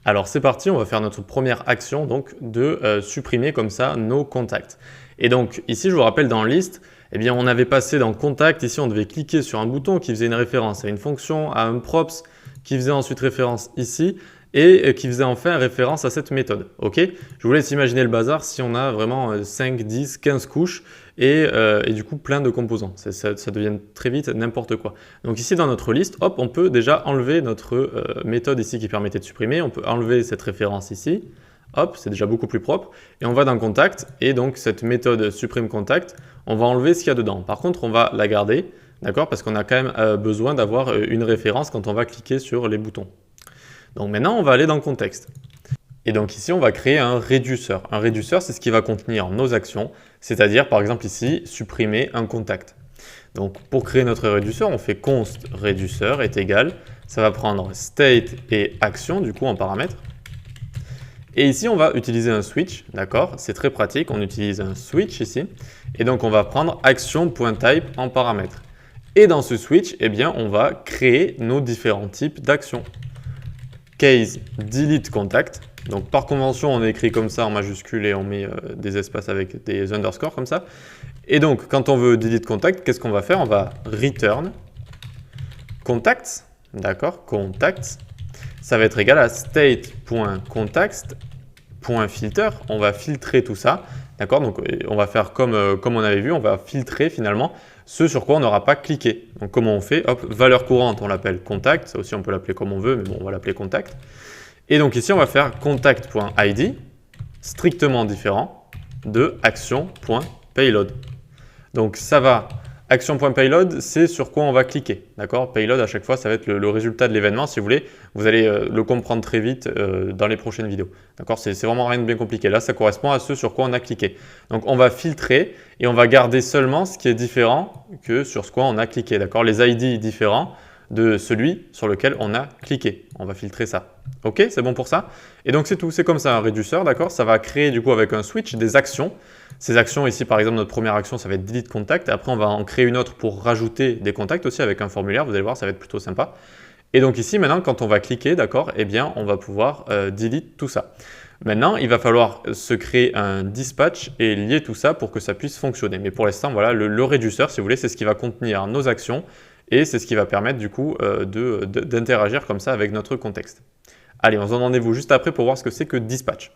Alors c'est parti, on va faire notre première action donc de supprimer comme ça nos contacts. Et donc ici je vous rappelle dans liste, eh bien on avait passé dans contact, ici on devait cliquer sur un bouton qui faisait une référence à une fonction, à un props qui faisait ensuite référence ici et qui faisait enfin référence à cette méthode. Ok, je vous laisse imaginer le bazar si on a vraiment 5, 10, 15 couches et du coup plein de composants. Ça devient très vite n'importe quoi. Donc ici dans notre liste, hop, on peut déjà enlever notre méthode ici qui permettait de supprimer. On peut enlever cette référence ici. Hop, c'est déjà beaucoup plus propre. Et on va dans contact et donc cette méthode supprime contact, on va enlever ce qu'il y a dedans. Par contre, on va la garder, d'accord, parce qu'on a quand même besoin d'avoir une référence quand on va cliquer sur les boutons. Donc maintenant, on va aller dans le contexte. Et donc ici, on va créer un réduceur. Un réduceur, c'est ce qui va contenir nos actions, c'est-à-dire par exemple ici, supprimer un contact. Donc pour créer notre réduceur, on fait const réduceur est égal, ça va prendre state et action du coup en paramètre. Et ici, on va utiliser un switch, d'accord? C'est très pratique, on utilise un switch ici. Et donc on va prendre action.type en paramètre. Et dans ce switch, eh bien, on va créer nos différents types d'actions. Case delete contact. Donc par convention, on écrit comme ça en majuscule et on met des espaces avec des underscores comme ça. Et donc quand on veut delete contact, qu'est-ce qu'on va faire? On va return contacts, d'accord? Contacts. Ça va être égal à state.context.filter. On va filtrer tout ça, d'accord? Donc on va faire comme on avait vu, on va filtrer finalement ce sur quoi on n'aura pas cliqué. Donc comment on fait? Hop, valeur courante, on l'appelle contact. Ça aussi, on peut l'appeler comme on veut, mais bon, on va l'appeler contact. Et donc ici, on va faire contact.id, strictement différent de action.payload. Donc ça va, action.payload, c'est sur quoi on va cliquer. D'accord? Payload, à chaque fois, ça va être le résultat de l'événement. Si vous voulez, vous allez le comprendre très vite dans les prochaines vidéos. D'accord? C'est vraiment rien de bien compliqué. Là, ça correspond à ce sur quoi on a cliqué. Donc on va filtrer et on va garder seulement ce qui est différent que sur ce quoi on a cliqué. D'accord? Les ID différents de celui sur lequel on a cliqué. On va filtrer ça. Ok, c'est bon pour ça? Et donc c'est tout, c'est comme ça un réduceur, d'accord? Ça va créer du coup avec un switch des actions. Ces actions ici, par exemple, notre première action, ça va être delete contact. Et après, on va en créer une autre pour rajouter des contacts aussi avec un formulaire. Vous allez voir, ça va être plutôt sympa. Et donc ici, maintenant, quand on va cliquer, d'accord, eh bien, on va pouvoir delete tout ça. Maintenant, il va falloir se créer un dispatch et lier tout ça pour que ça puisse fonctionner. Mais pour l'instant, voilà, le réduceur, si vous voulez, c'est ce qui va contenir nos actions et c'est ce qui va permettre du coup d'interagir comme ça avec notre contexte. Allez, on se donne rendez-vous juste après pour voir ce que c'est que dispatch.